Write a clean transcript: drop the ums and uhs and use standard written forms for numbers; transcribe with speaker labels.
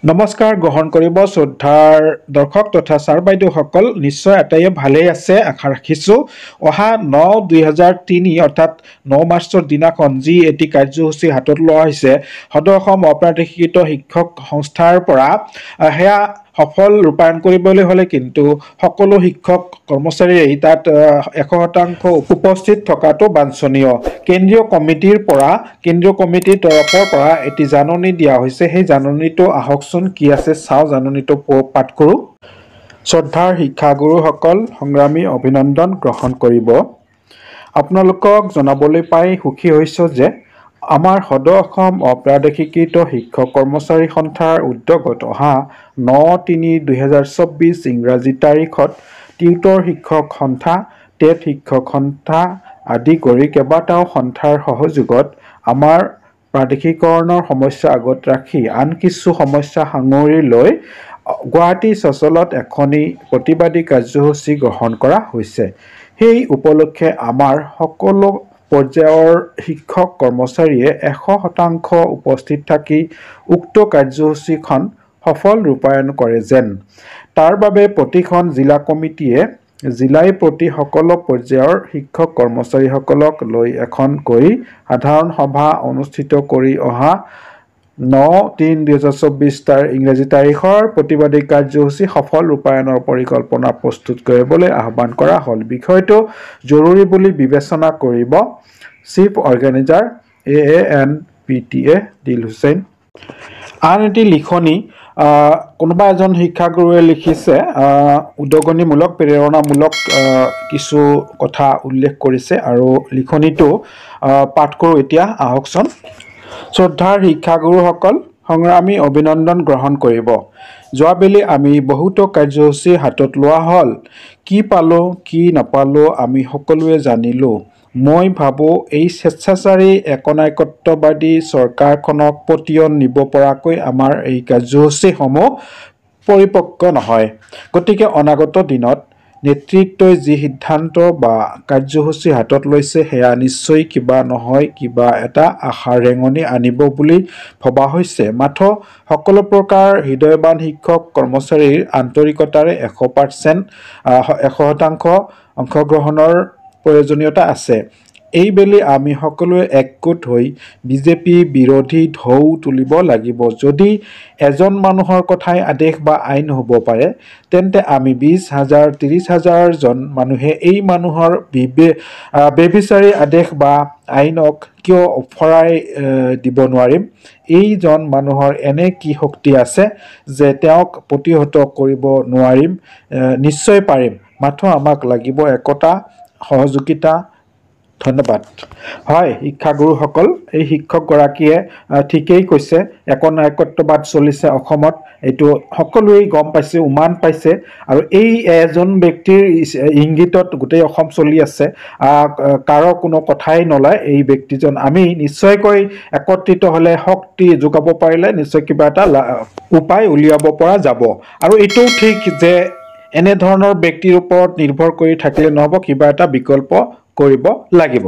Speaker 1: নমস্কাৰ গ্ৰহণ কৰিব শ্ৰদ্ধাৰ দৰ্শক তথা ছাৰ বাইদেউসকল নিশ্চয় আটাইয়ে ভালেই আছে আশা ৰাখিছোঁ। অহা 9/2003 অৰ্থাৎ 9 মাৰ্চৰ দিনাখন যি এটি কাৰ্যসূচী হাতত লোৱা হৈছে সদৌ অসম অপ্ৰাদেশিকৃত শিক্ষক সংস্থাৰ পৰা সেয়া সফল ৰূপায়ণ কৰিবলৈ হ'লে কিন্তু সকলো শিক্ষক কৰ্মচাৰীয়ে তাত 100% উপস্থিত থকাটো বাঞ্ছনীয়। কেন্দ্ৰীয় কমিটিৰ তৰফৰ পৰা এটি জাননী দিয়া হৈছে। সেই জাননীটো আহকচোন কি আছে চাওঁ, জাননীটো পাঠ কৰোঁ। শ্ৰদ্ধাৰ শিক্ষাগুৰুসকল, সংগ্ৰামী অভিনন্দন গ্ৰহণ কৰিব। আপোনালোকক জনাবলৈ পাই সুখী হৈছোঁ যে আমাৰ সদৌ অসম অপ্ৰাদেশিকৃত শিক্ষক কৰ্মচাৰী সন্থাৰ উদ্যোগত অহা 9/3/2024 ইংৰাজী তাৰিখত টিউটৰ শিক্ষক সন্থা, টেট শিক্ষক সন্থা আদি কৰি কেইবাটাও সন্থাৰ সহযোগত আমাৰ প্ৰাদেশিকৰণৰ সমস্যা আগত ৰাখি আন কিছু সমস্যা সাঙুৰি লৈ গুৱাহাটী চচলত এখনি প্ৰতিবাদী কাৰ্যসূচী গ্ৰহণ কৰা হৈছে। সেই উপলক্ষে আমাৰ সকলো পৰ্যায়ৰ শিক্ষক কৰ্মচাৰীয়ে 100% উপস্থিত থাকি উক্ত কাৰ্যসূচীখন সফল ৰূপায়ণ কৰে যেন তাৰ বাবে প্ৰতিখন জিলা কমিটিয়ে জিলাই প্ৰতি সকলো পৰ্যায়ৰ শিক্ষক কৰ্মচাৰীসকলক লৈ এখনকৈ সাধাৰণ সভা অনুষ্ঠিত কৰি অহা 9/3/2024 ইংৰাজী তাৰিখৰ প্ৰতিবাদী কাৰ্যসূচী সফল ৰূপায়ণৰ পৰিকল্পনা প্ৰস্তুত কৰিবলৈ আহ্বান কৰা হ'ল। বিষয়টো জৰুৰী বুলি বিবেচনা কৰিব চিফ অৰ্গেনাইজাৰ AANPTA দিল হুছেইন। আন এটি লিখনি কোনোবা এজন শিক্ষাগুৰুৱে লিখিছে, উদগনিমূলক প্ৰেৰণামূলক কিছু কথা উল্লেখ কৰিছে আৰু লিখনিটো পাঠ কৰোঁ এতিয়া, আহকচোন। শ্ৰদ্ধাৰ শিক্ষাগুৰুসকল, সংগ্ৰামী অভিনন্দন গ্ৰহণ কৰিব। যোৱাবেলি আমি বহুতো কাৰ্যসূচী হাতত লোৱা হ'ল। কি পালোঁ কি নাপালোঁ আমি সকলোৱে জানিলোঁ। মই ভাবোঁ এই স্বেচ্ছাচাৰী একনায়কত্ববাদী চৰকাৰখনক পতিয়ন নিব পৰাকৈ আমাৰ এই কাৰ্যসূচীসমূহ পৰিপক্ক নহয়। গতিকে অনাগত দিনত নেতৃত্বই যি সিদ্ধান্ত বা কাৰ্যসূচী হাতত লৈছে সেয়া নিশ্চয় কিবা নহয় কিবা এটা আশাৰ ৰেঙনি আনিব বুলি ভবা হৈছে। মাথো সকলো প্ৰকাৰ হৃদয়বান শিক্ষক কৰ্মচাৰীৰ আন্তৰিকতাৰে 100% অংশগ্ৰহণৰ প্ৰয়োজনীয়তা আছে। এইবেলি আমি সকলোৱে একগোট হৈ বিজেপি বিৰোধী ঢৌ তুলিব লাগিব। যদি এজন মানুহৰ কথাই আদেশ বা আইন হ'ব পাৰে তেন্তে আমি 20,000 30,000 জন মানুহে এই মানুহৰ বেবিচাৰী আদেশ বা আইনক কিয় ফৰাই দিব নোৱাৰিম? এইজন মানুহৰ এনে কি শক্তি আছে যে তেওঁক প্ৰতিহত কৰিব নোৱাৰিম? নিশ্চয় পাৰিম। মাথো আমাক লাগিব একতা, সহযোগিতা। ধন্যবাদ। হয় শিক্ষাগুৰুসকল, এই শিক্ষকগৰাকীয়ে ঠিকেই কৈছে। একনায়কত্ববাদ চলিছে অসমত, এইটো সকলোৱেই গম পাইছে, উমান পাইছে আৰু এই এজন ব্যক্তিৰ ইংগিতত গোটেই অসম চলি আছে। কাৰো কোনো কথাই নলয়। এই ব্যক্তিজন আমি নিশ্চয়কৈ একত্ৰিত হ'লে, শক্তি যোগাব পাৰিলে নিশ্চয় কিবা এটা উপায় উলিয়াব পৰা যাব। আৰু এইটোও ঠিক যে এনেধৰণৰ ব্যক্তিৰ ওপৰত নিৰ্ভৰ কৰি থাকিলে নহ'ব, কিবা এটা বিকল্প কৰিব লাগিব।